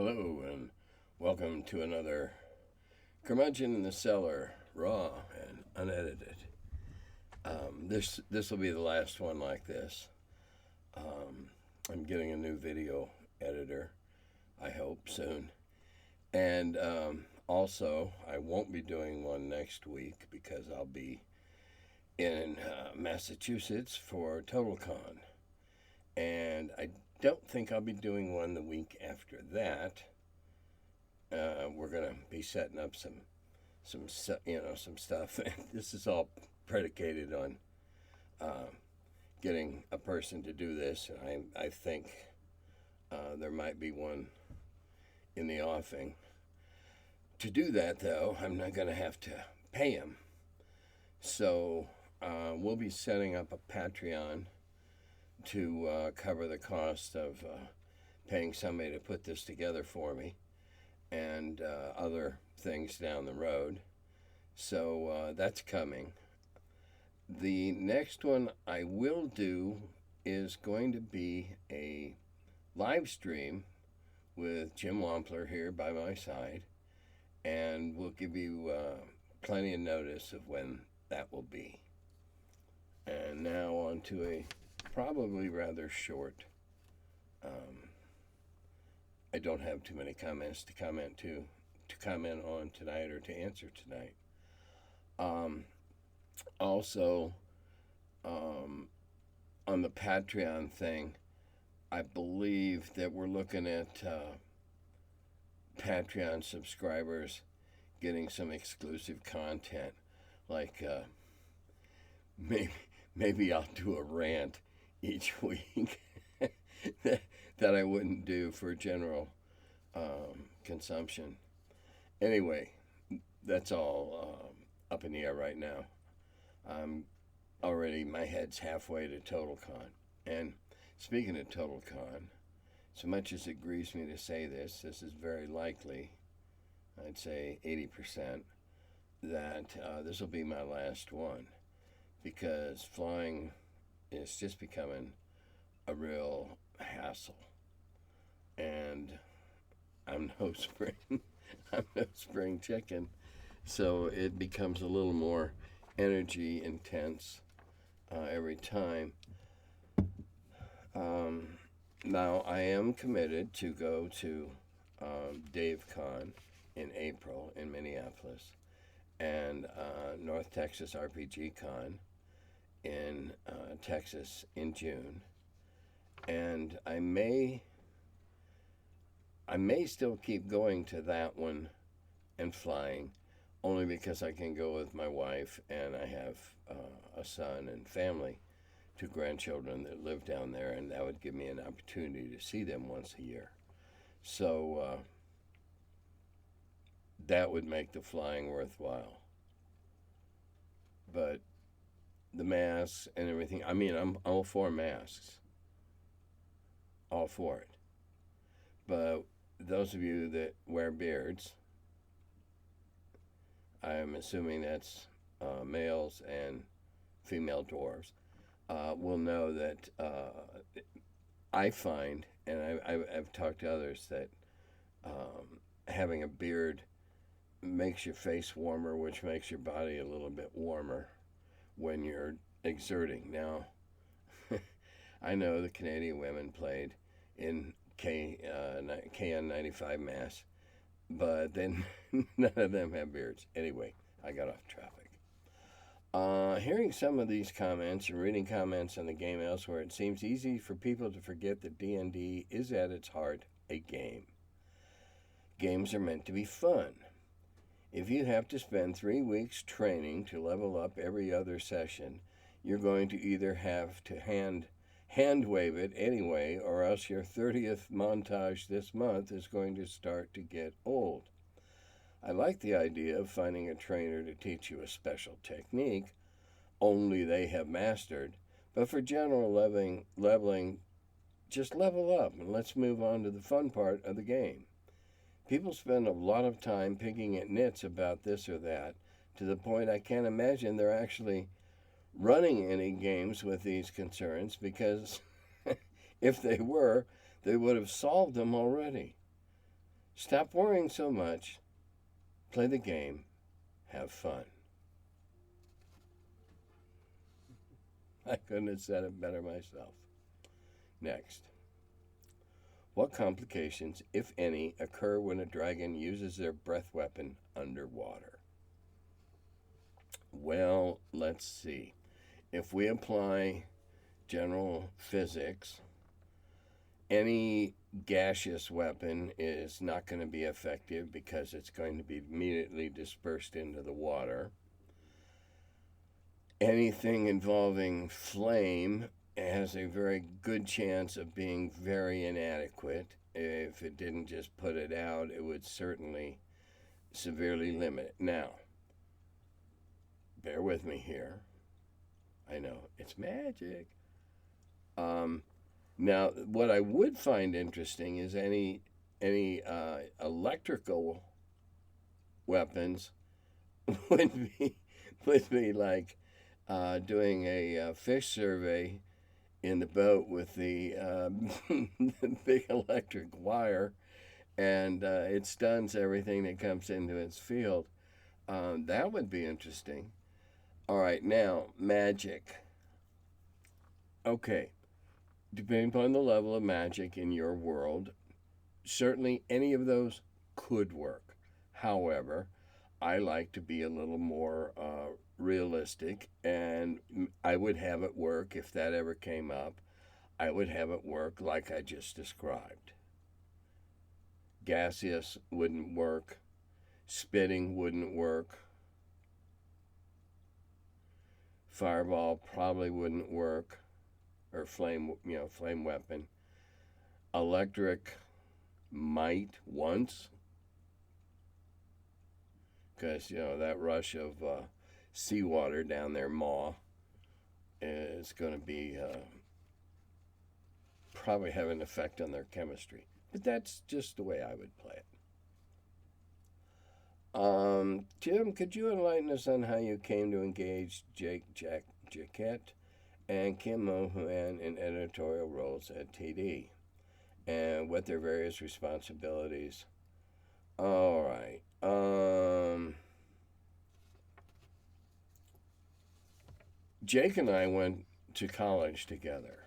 Hello and welcome to another Curmudgeon in the Cellar, raw and unedited. This will be the last one like this. I'm getting a new video editor, I hope soon, and also I won't be doing one next week because I'll be in Massachusetts for TotalCon, and I don't think I'll be doing one the week after that. We're gonna be setting up some stuff. This is all predicated on getting a person to do this. I think there might be one in the offing. To do that, though, I'm not going to have to pay him. So we'll be setting up a Patreon to cover the cost of paying somebody to put this together for me and other things down the road. So that's coming. The next one I will do is going to be a live stream with Jim Wampler here by my side, and we'll give you plenty of notice of when that will be. And now on to a probably rather short. I don't have too many comments to comment on tonight or to answer tonight. Also, on the Patreon thing, I believe that we're looking at Patreon subscribers getting some exclusive content, like maybe I'll do a rant each week that I wouldn't do for general consumption. Anyway, that's all up in the air right now. My head's halfway to TotalCon. And speaking of TotalCon, so much as it grieves me to say this is very likely, I'd say 80%, that this will be my last one, because flying is just becoming a real hassle. And I'm no spring chicken, so it becomes a little more energy intense every time. Now I am committed to go to DaveCon in April in Minneapolis, and North Texas RPG Con in Texas in June, and I may still keep going to that one and flying, only because I can go with my wife, and I have a son and family, 2 grandchildren that live down there, and that would give me an opportunity to see them once a year. So that would make the flying worthwhile. But the masks and everything, I'm all for masks. All for it. But those of you that wear beards, I'm assuming that's males and female dwarves, will know that I find, and I've talked to others, that having a beard makes your face warmer, which makes your body a little bit warmer when you're exerting. Now, I know the Canadian women played in KN95 mass, but then none of them have beards. Anyway, I got off topic. Hearing some of these comments and reading comments on the game elsewhere, it seems easy for people to forget that D&D is at its heart a game. Games are meant to be fun. If you have to spend 3 weeks training to level up every other session, you're going to either have to hand wave it anyway, or else your 30th montage this month is going to start to get old. I like the idea of finding a trainer to teach you a special technique only they have mastered, but for general leveling, just level up and let's move on to the fun part of the game. People spend a lot of time picking at nits about this or that, to the point I can't imagine they're actually running any games with these concerns, because if they were, they would have solved them already. Stop worrying so much. Play the game. Have fun. I couldn't have said it better myself. Next. What complications, if any, occur when a dragon uses their breath weapon underwater? Well, let's see. If we apply general physics, any gaseous weapon is not going to be effective because it's going to be immediately dispersed into the water. Anything involving flame has a very good chance of being very inadequate. If it didn't just put it out, it would certainly severely limit it. Now, bear with me here. I know, it's magic. Now, what I would find interesting is any electrical weapons would be like doing a fish survey in the boat with the big electric wire, and it stuns everything that comes into its field. That would be interesting. All right, now, magic. Okay, depending upon the level of magic in your world, certainly any of those could work. However, I like to be a little more realistic, and I would have it work if that ever came up. I would have it work like I just described. Gaseous wouldn't work. Spitting wouldn't work. Fireball probably wouldn't work, or flame weapon. Electric might once, because that rush of seawater down their maw is going to be probably have an effect on their chemistry. But that's just the way I would play it. Jim, could you enlighten us on how you came to engage Jaquette and Kim Mohan in editorial roles at TD, and what their various responsibilities? All right. Jake and I went to college together.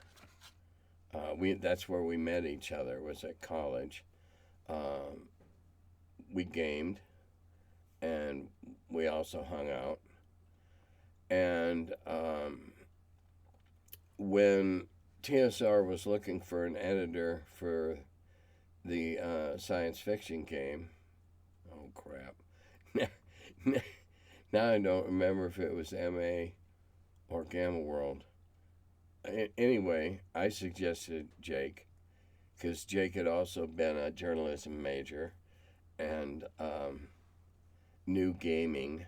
That's where we met each other, was at college. We gamed, and we also hung out. And when TSR was looking for an editor for the science fiction game, oh crap, now I don't remember if it was MA or Gamma World. Anyway, I suggested Jake, because Jake had also been a journalism major and knew gaming,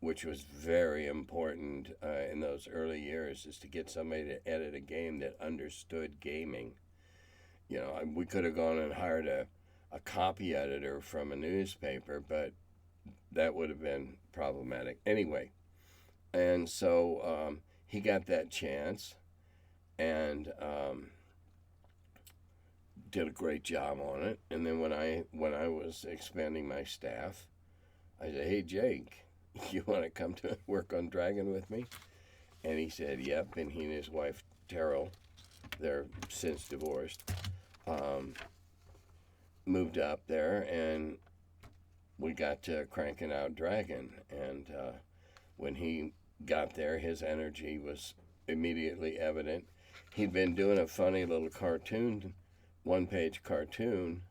which was very important in those early years, is to get somebody to edit a game that understood gaming. We could have gone and hired a copy editor from a newspaper, but that would have been problematic. Anyway, and so he got that chance and did a great job on it. And then when I was expanding my staff, I said, "Hey, Jake, you want to come to work on Dragon with me?" And he said, "Yep." And he and his wife, Terrell, they're since divorced, moved up there, and we got to cranking out Dragon. And when he got there, his energy was immediately evident. He'd been doing a funny little cartoon, one-page cartoon,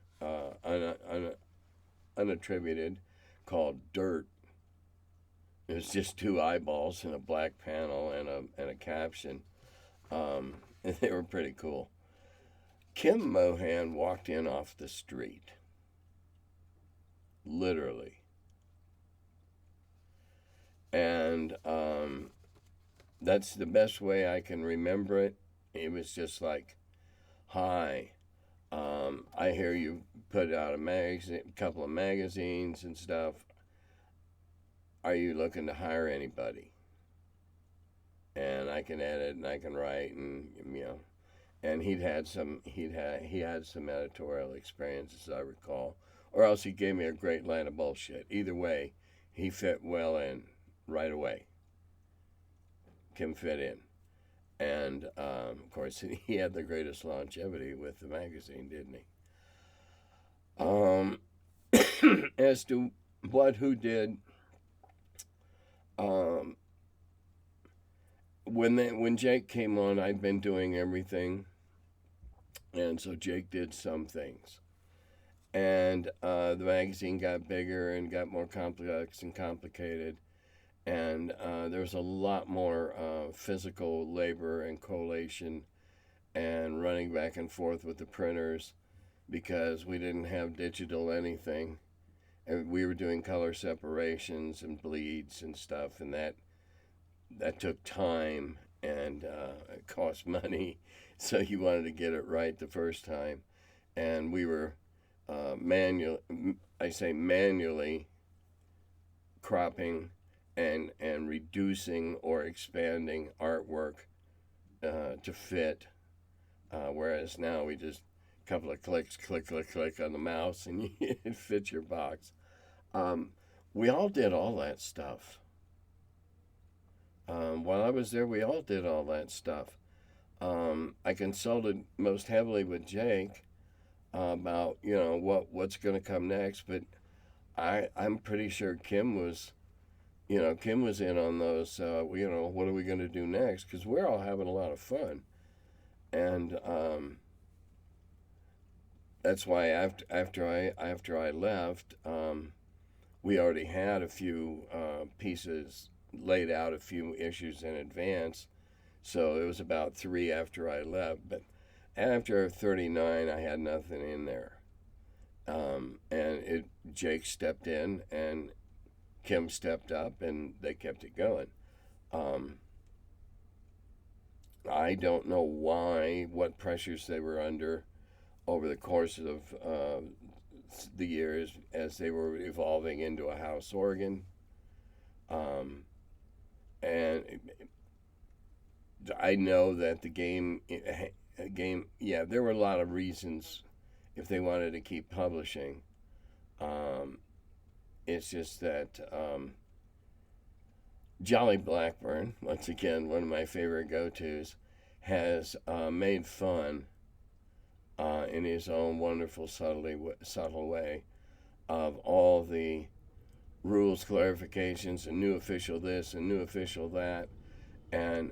unattributed, called Dirt. It was just two eyeballs and a black panel and a caption. And they were pretty cool. Kim Mohan walked in off the street. Literally. And that's the best way I can remember it. It was just like, "Hi, I hear you put out a couple of magazines and stuff. Are you looking to hire anybody? And I can edit and I can write, and and he had some editorial experience, as I recall, or else he gave me a great line of bullshit. Either way, he fit well in right away. Kim fit in. And, of course, he had the greatest longevity with the magazine, didn't he? As to who did, when Jake came on, I'd been doing everything, and so Jake did some things. And the magazine got bigger and got more complex and complicated. And there was a lot more physical labor and collation and running back and forth with the printers because we didn't have digital anything. And we were doing color separations and bleeds and stuff, and that took time and it cost money. So you wanted to get it right the first time. And we were manually cropping and reducing or expanding artwork to fit, whereas now we just a couple of clicks, click on the mouse, and it fits your box. We all did all that stuff. While I was there, we all did all that stuff. I consulted most heavily with Jake about what's going to come next, but I'm pretty sure Kim was in on those, what are we going to do next? Because we're all having a lot of fun. And that's why after I left, we already had a few pieces laid out, a few issues in advance. So it was about 3 after I left. But after 39, I had nothing in there. And Jake stepped in and Kim stepped up, and they kept it going. I don't know what pressures they were under over the course of the years as they were evolving into a house organ. And I know that the game, there were a lot of reasons if they wanted to keep publishing. It's just that Jolly Blackburn, once again, one of my favorite go-tos, has made fun in his own wonderful, subtle way of all the rules clarifications and new official this and new official that. And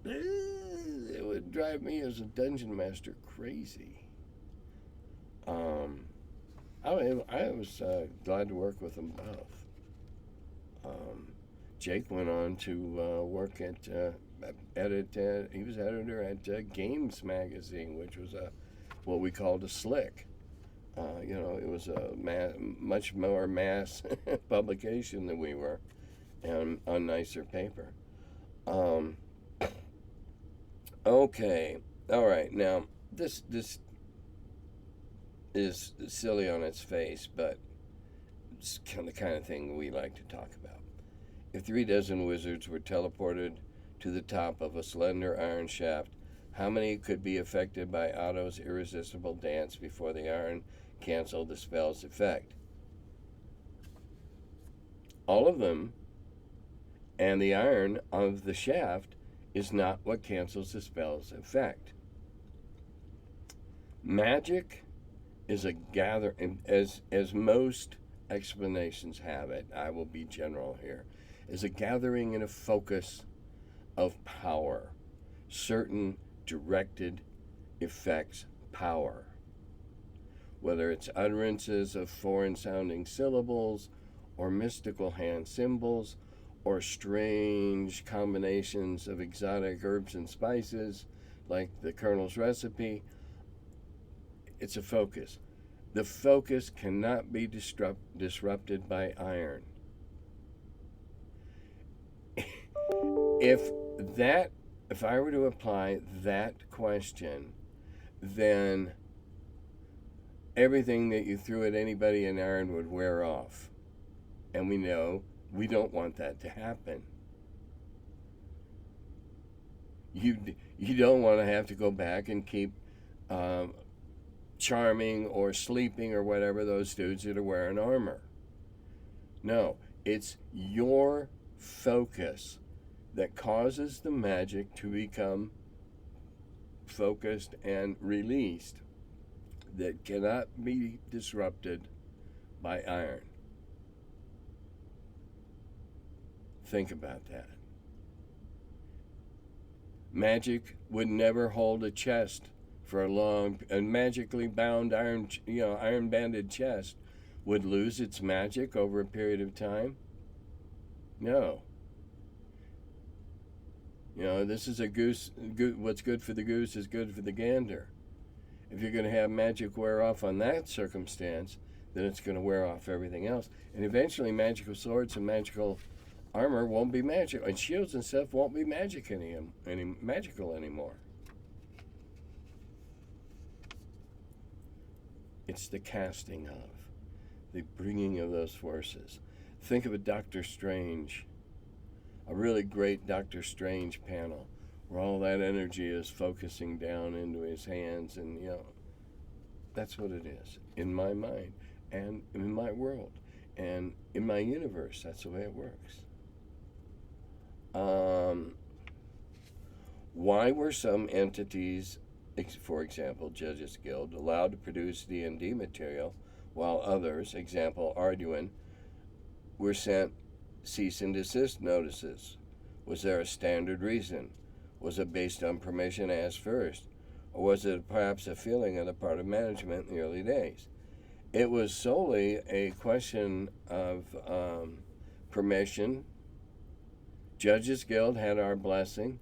it would drive me as a dungeon master crazy. I was glad to work with them both. Jake went on to work at he was editor at Games Magazine, which was what we called a slick. It was a much more mass publication than we were, and on nicer paper. Okay, all right. Now this is silly on its face, but it's the kind of thing we like to talk about. If 3 dozen wizards were teleported to the top of a slender iron shaft, how many could be affected by Otto's irresistible dance before the iron canceled the spell's effect? All of them, and the iron of the shaft is not what cancels the spell's effect. Magic is a gathering, as most explanations have it, I will be general here, is a gathering and a focus of power, certain directed effects power. Whether it's utterances of foreign-sounding syllables, or mystical hand symbols, or strange combinations of exotic herbs and spices, like the Colonel's recipe, it's a focus. The focus cannot be disrupted by iron. If I were to apply that question, then everything that you threw at anybody in iron would wear off. And we know we don't want that to happen. You don't want to have to go back and keep charming or sleeping or whatever those dudes that are wearing armor. No, it's your focus that causes the magic to become focused and released that cannot be disrupted by iron. Think about that. Magic would never hold a chest for a magically bound iron banded chest would lose its magic over a period of time. No. This is a goose. What's good for the goose is good for the gander. If you're going to have magic wear off on that circumstance, then it's going to wear off everything else. And eventually magical swords and magical armor won't be magic, and shields and stuff won't be magical anymore. It's the casting of, the bringing of those forces. Think of a Doctor Strange, a really great Doctor Strange panel, where all that energy is focusing down into his hands, and that's what it is in my mind and in my world and in my universe. That's the way it works. Why were some entities, for example, Judges Guild, allowed to produce D&D material while others, example Arduin, were sent cease and desist notices? Was there a standard reason? Was it based on permission asked first? Or was it perhaps a feeling on the part of management in the early days? It was solely a question of permission. Judges Guild had our blessing.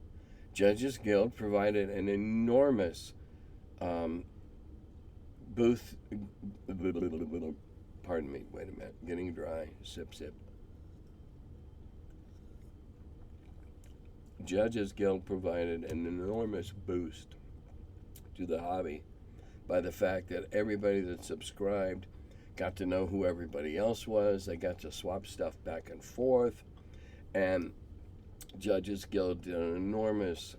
Judges Guild provided an enormous booth. Pardon me, wait a minute. Getting dry. Sip, sip. Judges Guild provided an enormous boost to the hobby by the fact that everybody that subscribed got to know who everybody else was. They got to swap stuff back and forth. And Judges Guild did an enormous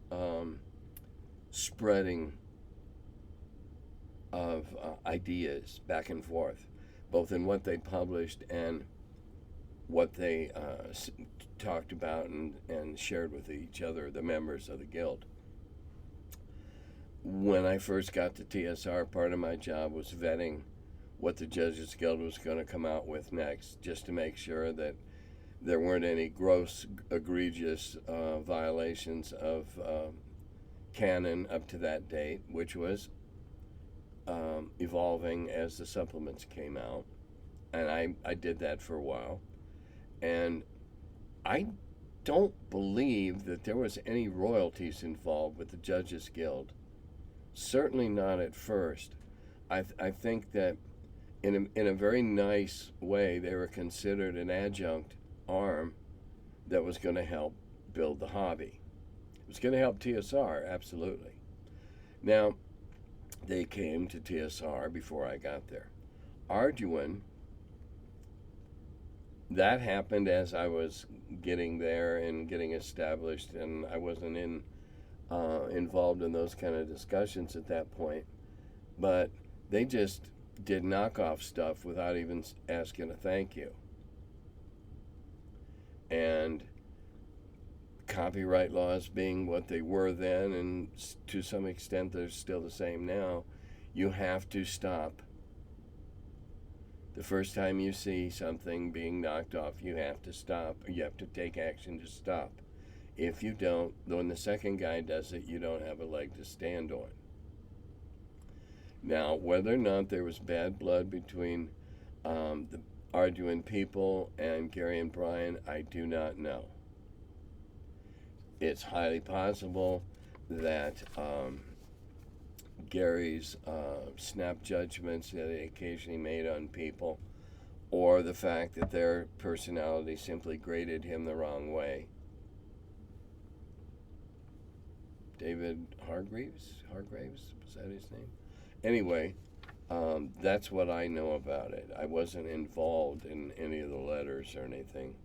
spreading of ideas back and forth, both in what they published and what they talked about and shared with each other, the members of the guild. When I first got to TSR, part of my job was vetting what the Judges Guild was going to come out with next, just to make sure that there weren't any gross, egregious violations of canon up to that date, which was evolving as the supplements came out. And I did that for a while. And I don't believe that there was any royalties involved with the Judges Guild. Certainly not at first. I think that in a very nice way, they were considered an adjunct arm that was going to help build the hobby. It was going to help TSR, absolutely. Now, they came to TSR before I got there. Arduin, that happened as I was getting there and getting established, and I wasn't involved in those kind of discussions at that point. But they just did knockoff stuff without even asking a thank you. And copyright laws being what they were then, and to some extent they're still the same now, you have to stop. The first time you see something being knocked off, you have to stop. You have to take action to stop. If you don't, when the second guy does it, you don't have a leg to stand on. Now, whether or not there was bad blood between the Arduin people and Gary and Brian, I do not know. It's highly possible that Gary's snap judgments that he occasionally made on people, or the fact that their personality simply graded him the wrong way. David Hargraves, was that his name? Anyway, that's what I know about it. I wasn't involved in any of the letters or anything.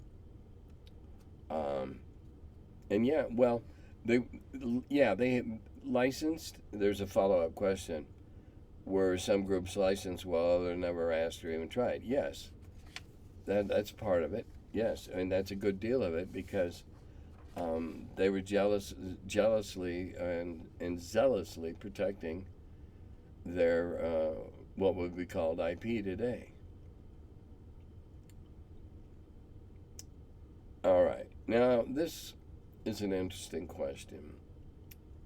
And yeah, well, they licensed. There's a follow-up question. were some groups licensed while others never asked or even tried? Yes, that's part of it. Yes, and that's a good deal of it because they were jealously and zealously protecting their what would be called IP today. All right, now this is an interesting question,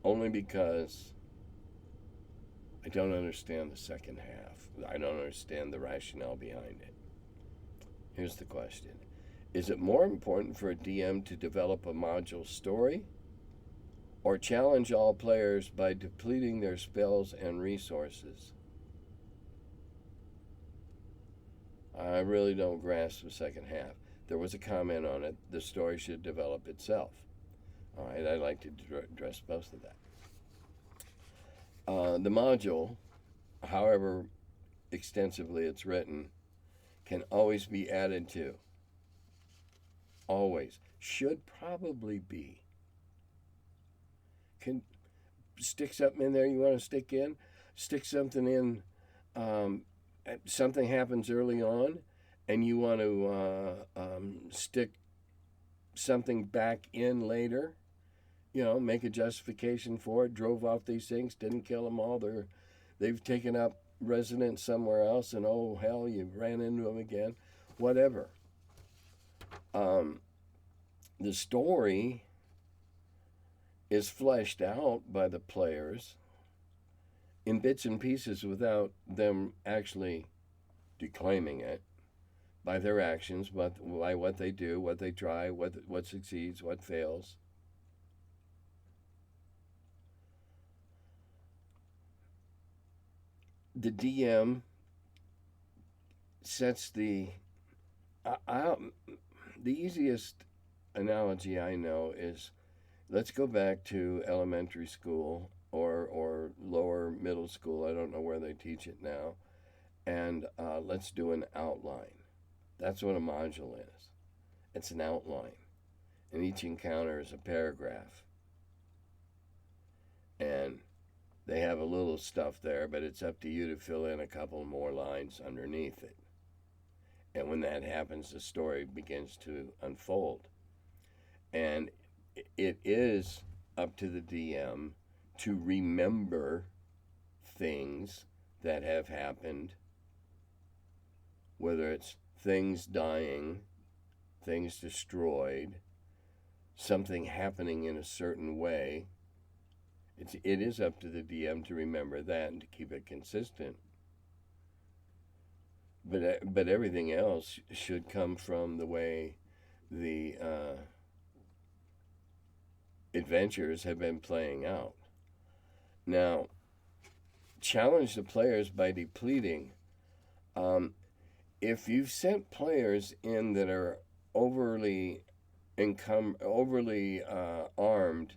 only because I don't understand the second half. I don't understand the rationale behind it. Here's the question. Is it more important for a DM to develop a module story or challenge all players by depleting their spells and resources? I really don't grasp the second half. There was a comment on it. The story should develop itself. All right, I'd like to address both of that. The module, however extensively it's written, can always be added to. Always. Should probably be. Can stick something in there you want to stick in. Stick something in. Something happens early on, and you want to stick something back in later. You know, make a justification for it. Drove off these things, didn't kill them all. They've taken up residence somewhere else, and oh hell, you ran into them again. Whatever. The story is fleshed out by the players in bits and pieces without them actually declaiming it, by their actions, by what they do, what they try, what succeeds, what fails. The DM sets the easiest analogy I know is, let's go back to elementary school or lower middle school. I don't know where they teach it now. And let's do an outline. That's what a module is. It's an outline. And each encounter is a paragraph. And they have a little stuff there, but it's up to you to fill in a couple more lines underneath it. And when that happens, the story begins to unfold. And it is up to the DM to remember things that have happened, whether it's things dying, things destroyed, something happening in a certain way. It is up to the DM to remember that and to keep it consistent. But everything else should come from the way the adventures have been playing out. Now, challenge the players by depleting. If you've sent players in that are overly armed,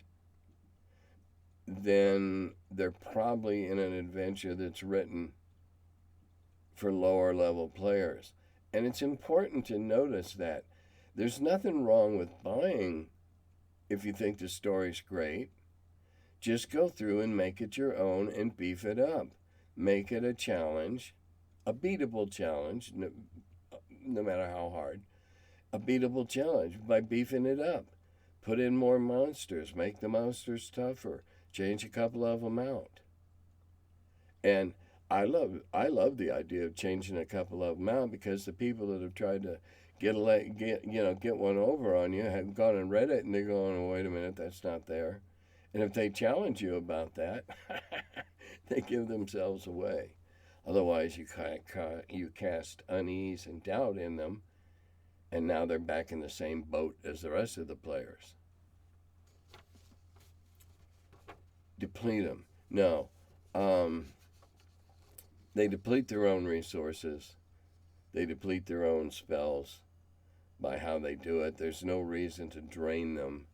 then they're probably in an adventure that's written for lower level players. And it's important to notice that there's nothing wrong with buying if you think the story's great. Just go through and make it your own and beef it up. Make it a challenge, a beatable challenge, no matter how hard, a beatable challenge by beefing it up. Put in more monsters, make the monsters tougher, change a couple of them out. And I love the idea of changing a couple of them out, because the people that have tried to get one over on you have gone and read it, and they're going, oh, wait a minute, that's not there. And if they challenge you about that, they give themselves away. Otherwise, you cast unease and doubt in them, and now they're back in the same boat as the rest of the players. Deplete them. No. They deplete their own resources. They deplete their own spells by how they do it. There's no reason to drain them.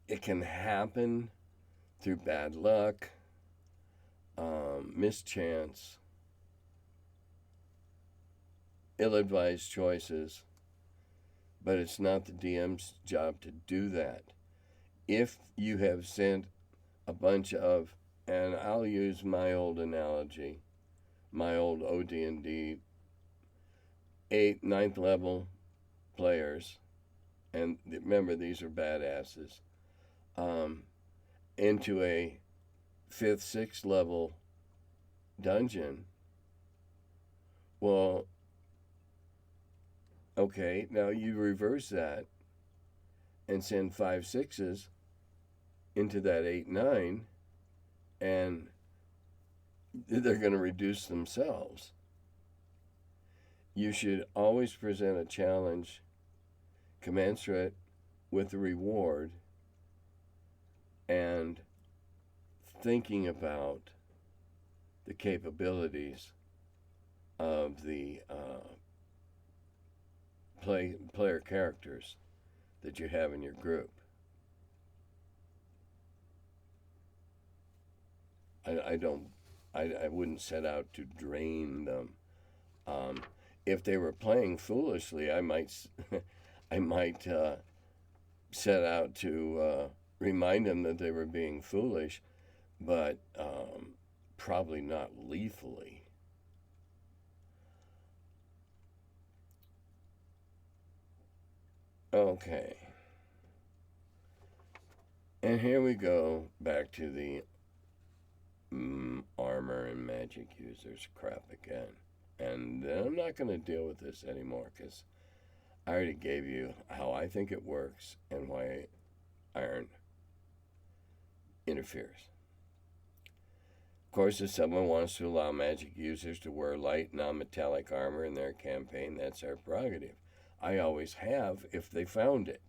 It can happen through bad luck, mischance, ill-advised choices, but it's not the DM's job to do that. If you have sent a bunch of, and I'll use my old analogy, my old OD&D 8th, 9th level players, and remember these are badasses, into a 5th, 6th level dungeon. Well, okay, now you reverse that and send 5, 6s into that 8, 9, and they're going to reduce themselves. You should always present a challenge commensurate with the reward and thinking about the capabilities of the player characters that you have in your group. I wouldn't set out to drain them. If they were playing foolishly, I might set out to remind them that they were being foolish, but probably not lethally. Okay. And here we go back to the armor and magic users crap again. And I'm not going to deal with this anymore because I already gave you how I think it works and why iron interferes. Of course, if someone wants to allow magic users to wear light, non-metallic armor in their campaign, that's their prerogative. I always have if they found it.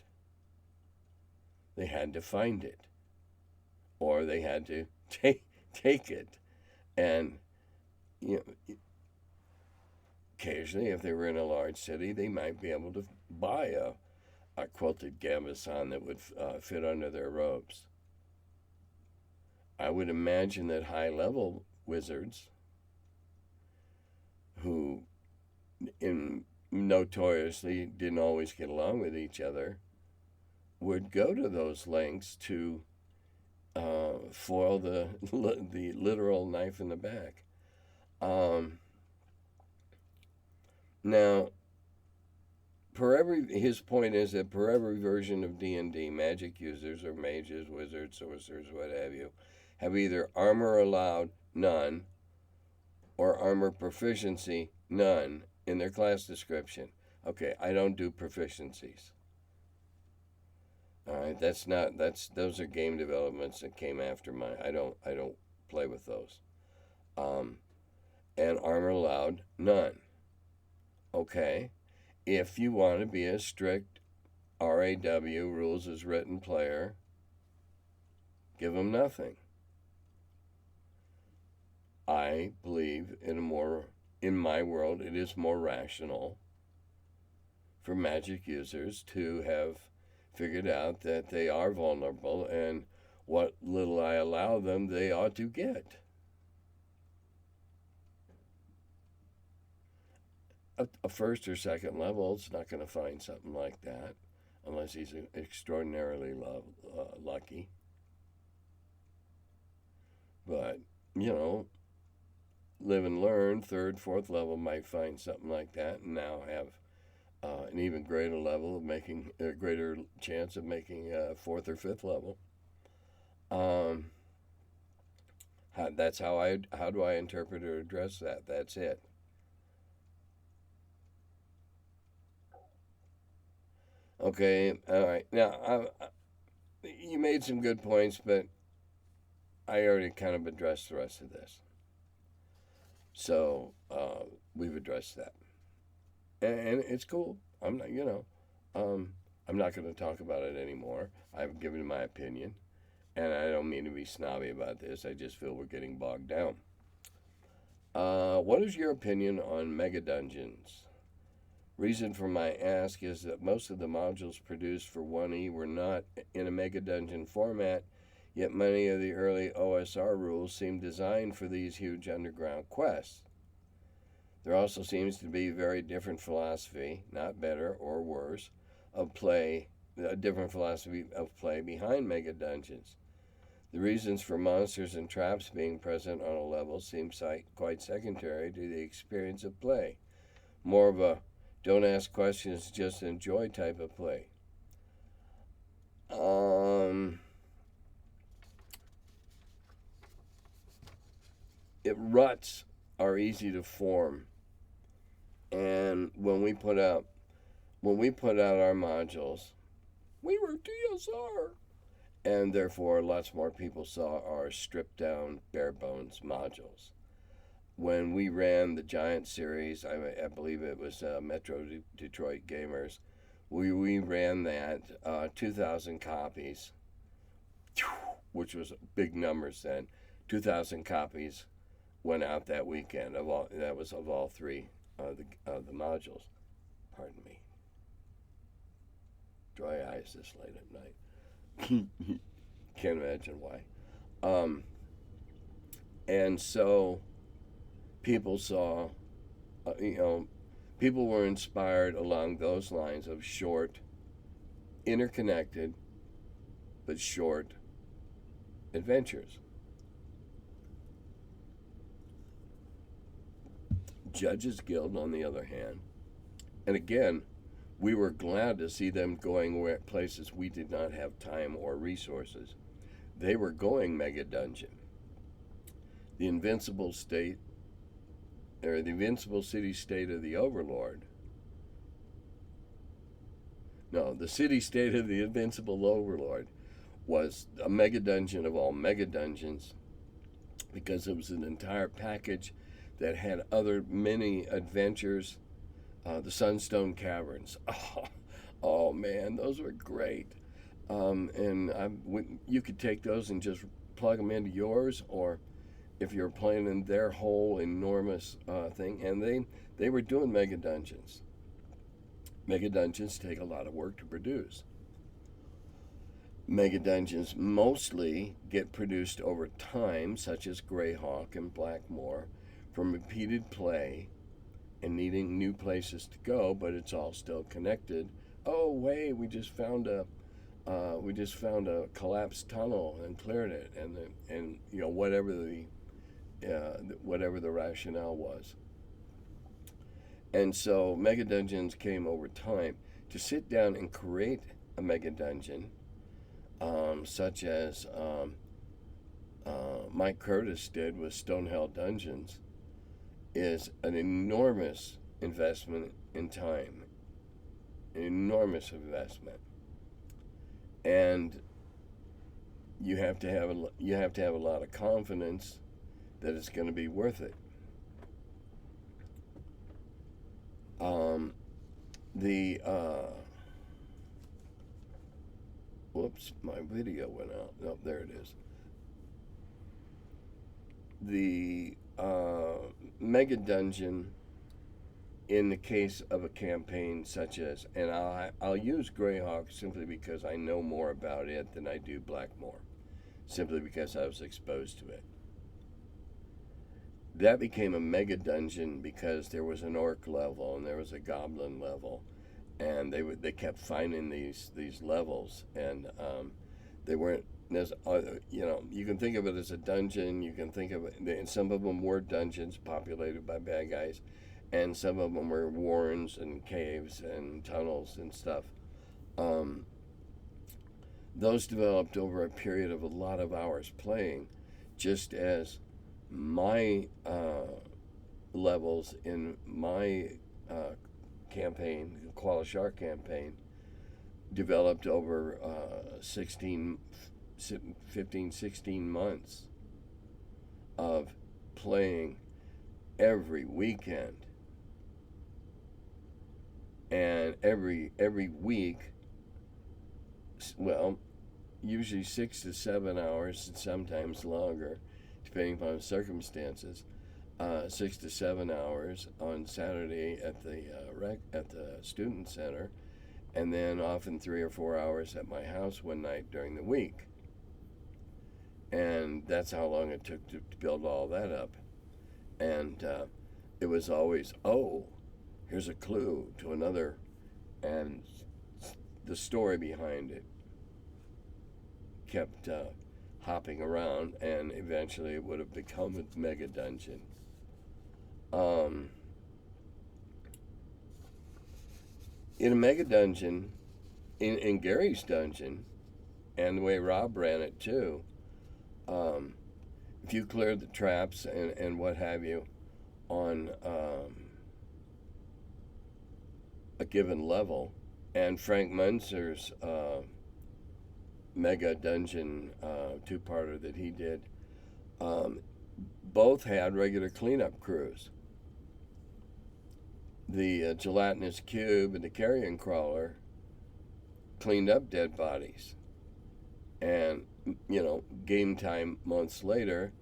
They had to find it. Or they had to take it. And, occasionally, if they were in a large city, they might be able to buy a quilted gambeson that would fit under their robes. I would imagine that high-level wizards who notoriously didn't always get along with each other would go to those lengths to foil the literal knife in the back. Now, his point is that per every version of D&D, magic users or mages, wizards, sorcerers, what have you, have either armor allowed, none, or armor proficiency, none, in their class description. Okay, I don't do proficiencies. All right, those are game developments that came after mine. I don't play with those. And armor allowed, none. Okay, if you want to be a strict RAW, rules as written player, give them nothing. I believe in my world, it is more rational for magic users to have figured out that they are vulnerable and what little I allow them, they ought to get. A first or second level is not going to find something like that unless he's extraordinarily lucky. But, live and learn, 3rd, 4th level might find something like that and now have an even greater level of making a greater chance of making a 4th or 5th level. That's how do I interpret or address that? That's it. Okay, all right. Now, you made some good points, but I already kind of addressed the rest of this. So, we've addressed that. And it's cool. I'm not going to talk about it anymore. I've given my opinion, and I don't mean to be snobby about this. I just feel we're getting bogged down. What is your opinion on megadungeons? Reason for my ask is that most of the modules produced for 1E were not in a megadungeon format, yet many of the early OSR rules seem designed for these huge underground quests. There also seems to be very different philosophy, not better or worse, of play, a different philosophy of play behind megadungeons. The reasons for monsters and traps being present on a level seem quite secondary to the experience of play. More of a don't ask questions, just enjoy type of play. Ruts are easy to form, and when we put out our modules, we were DSR, and therefore lots more people saw our stripped down bare bones modules. When we ran the Giant series, I believe it was Metro Detroit Gamers, we ran that 2,000 copies, which was big numbers then. 2,000 copies went out that weekend. That was of all three of the modules. Pardon me. Dry eyes this late at night. Can't imagine why. And so people saw, people were inspired along those lines of short, interconnected, but short adventures. Judges Guild, on the other hand, and again, we were glad to see them going places we did not have time or resources. They were going Mega Dungeon. The Invincible City State of the Overlord. No, the City State of the Invincible Overlord was a mega dungeon of all mega dungeons, because it was an entire package that had other mini adventures. The Sunstone Caverns. Oh man, those were great. You could take those and just plug them into yours, or if you're playing in their whole enormous thing. And they were doing mega dungeons. Mega dungeons take a lot of work to produce. Mega dungeons mostly get produced over time, such as Greyhawk and Blackmoor, from repeated play and needing new places to go, but it's all still connected. Oh, hey, we just found a collapsed tunnel and cleared it, and whatever the rationale was. And so mega dungeons came over time. To sit down and create a mega dungeon, such as Mike Curtis did with Stonehell Dungeons, is an enormous investment in time, an enormous investment, and you have to have a lot of confidence that it's going to be worth it. Whoops, my video went out. No, there it is. The mega dungeon, in the case of a campaign such as, and I'll use Greyhawk simply because I know more about it than I do Blackmoor, simply because I was exposed to it. That became a mega dungeon because there was an orc level and there was a goblin level, and they kept finding these levels, and they weren't. You can think of it as a dungeon. You can think of it, and some of them were dungeons populated by bad guys, and some of them were warrens and caves and tunnels and stuff. Those developed over a period of a lot of hours playing, just as my levels in my campaign, the Koala Shark campaign, developed over 15, 16 months of playing every weekend. And every week, well, usually 6 to 7 hours, and sometimes longer, depending upon circumstances. 6 to 7 hours on Saturday at the student center, and then often 3 or 4 hours at my house one night during the week. And that's how long it took to build all that up. And it was always, here's a clue to another, and the story behind it kept hopping around, and eventually it would have become a mega dungeon. In a mega dungeon, in Gary's dungeon, and the way Rob ran it too, if you cleared the traps and what have you on a given level, and Frank Munzer's mega dungeon two-parter that he did, both had regular cleanup crews. The gelatinous cube and the carrion crawler cleaned up dead bodies, and game time months later,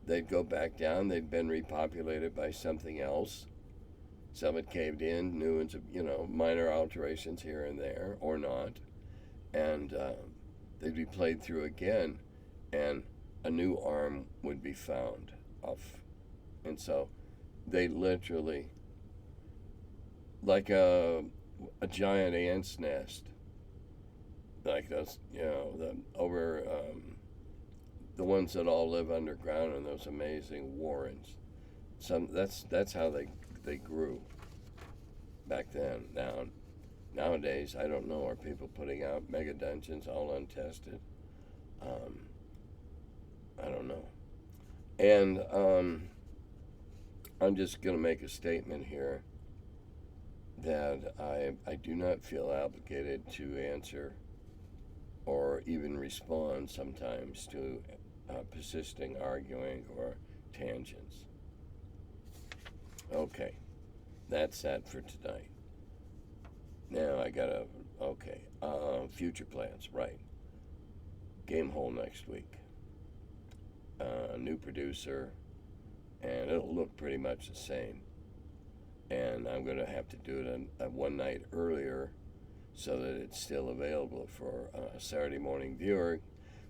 they'd go back down. They'd been repopulated by something else. Some had caved in, new ones, minor alterations here and there, or not, and they'd be played through again, and a new arm would be found off, and so they literally, like a giant ant's nest, like those, the ones that all live underground in those amazing warrens. That's how they grew back then. Nowadays, I don't know. Are people putting out mega dungeons all untested? I don't know. And I'm just going to make a statement here that I do not feel obligated to answer or even respond sometimes to persisting arguing or tangents. Okay, that's that for tonight. Now I gotta, future plans, right. Game hole next week. New producer, and it'll look pretty much the same. And I'm gonna have to do it one night earlier so that it's still available for Saturday morning viewing,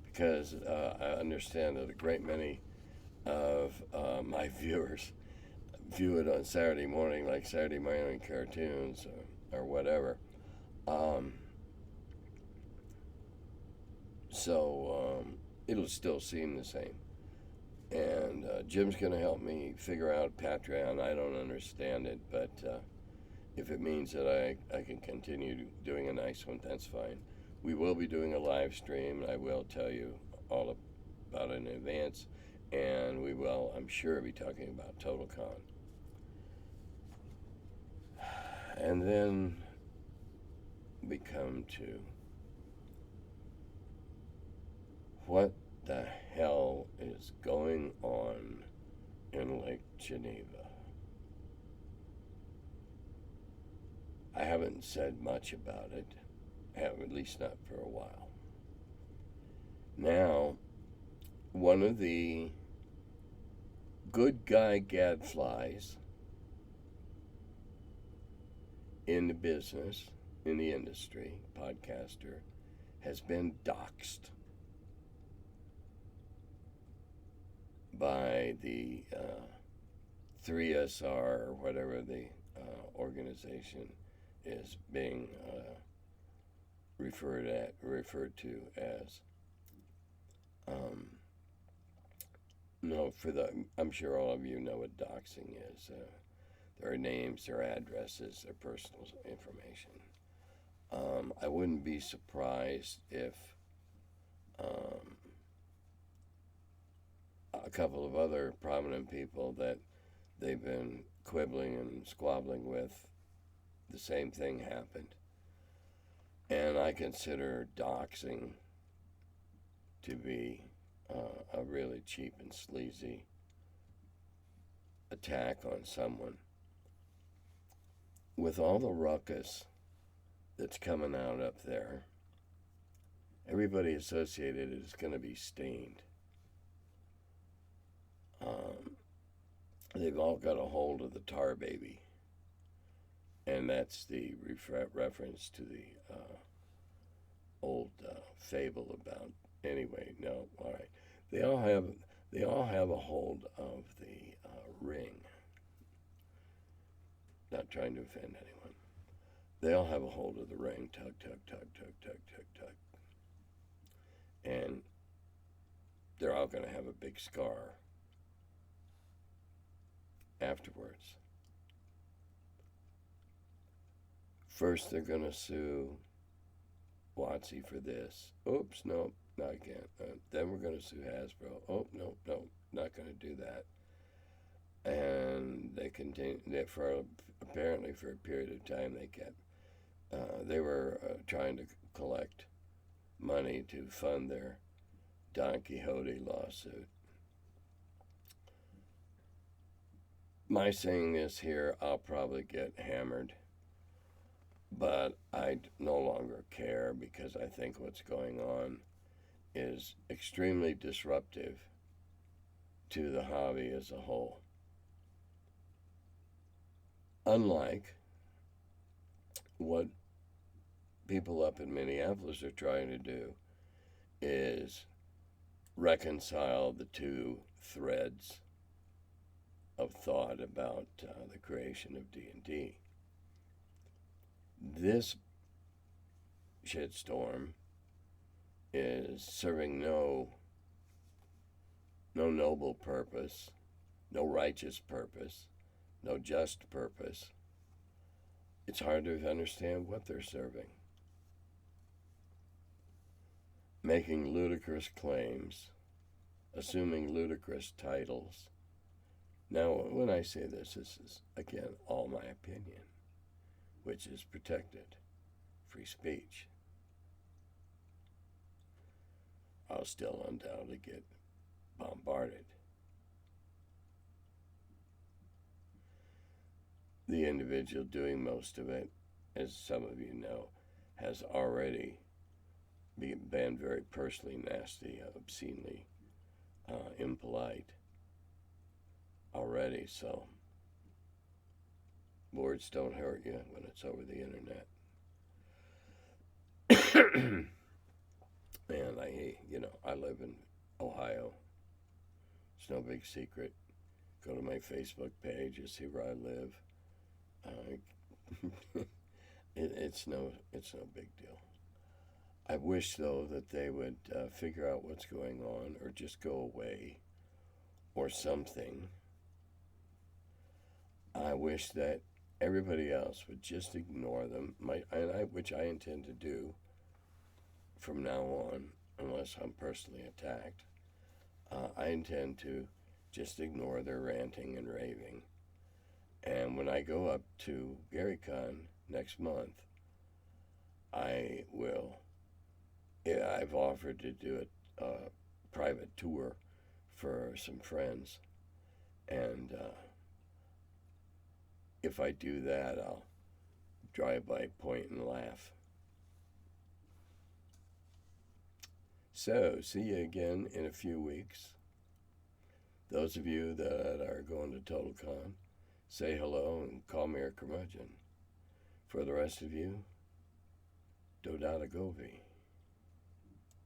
because I understand that a great many of my viewers view it on Saturday morning, like Saturday morning cartoons or whatever. So it'll still seem the same. And Jim's going to help me figure out Patreon. I don't understand it, but if it means that I can continue doing a nice one, that's fine. We will be doing a live stream, and I will tell you all about it in advance. And we will, I'm sure, be talking about TotalCon. And then we come to what the hell is going on in Lake Geneva. I haven't said much about it, at least not for a while. Now, one of the good guy gadflies in the business, in the industry, podcaster, has been doxxed by the 3SR or whatever the organization is being referred to as. I'm sure all of you know what doxing is. Their names, their addresses, their personal information. I wouldn't be surprised if a couple of other prominent people that they've been quibbling and squabbling with, the same thing happened. And I consider doxing to be a really cheap and sleazy attack on someone. With all the ruckus that's coming out up there, everybody associated is going to be stained. They've all got a hold of the tar baby. And that's the reference to the old fable about, anyway, no, all right. They all have a hold of the ring. Not trying to offend anyone. They all have a hold of the ring. Tug, tug, tug, tug, tug, tug, tug. And they're all going to have a big scar afterwards. First, they're going to sue WotC for this. Oops, no, not again. Then we're going to sue Hasbro. Oh, no, not going to do that. And they continue. Apparently, for a period of time, they were trying to collect money to fund their Don Quixote lawsuit. My saying this here, I'll probably get hammered, but I no longer care because I think what's going on is extremely disruptive to the hobby as a whole. Unlike what people up in Minneapolis are trying to do is reconcile the two threads of thought about the creation of D&D. This shitstorm is serving no noble purpose, no righteous purpose, no just purpose. It's hard to understand what they're serving. Making ludicrous claims, assuming ludicrous titles. Now, when I say this is, again, all my opinion, which is protected. Free speech. I'll still undoubtedly get bombarded. The individual doing most of it, as some of you know, has already been very personally nasty, obscenely impolite already, so words don't hurt you when it's over the internet. And I live in Ohio. It's no big secret. Go to my Facebook page, you see where I live. It's no big deal. I wish, though, that they would figure out what's going on or just go away or something. I wish that everybody else would just ignore them, which I intend to do from now on, unless I'm personally attacked. I intend to just ignore their ranting and raving. And when I go up to GaryCon next month, I've offered to do a private tour for some friends, and if I do that, I'll drive by, point, and laugh. So, see you again in a few weeks. Those of you that are going to TotalCon, say hello and call me a curmudgeon. For the rest of you, Dodata Govi.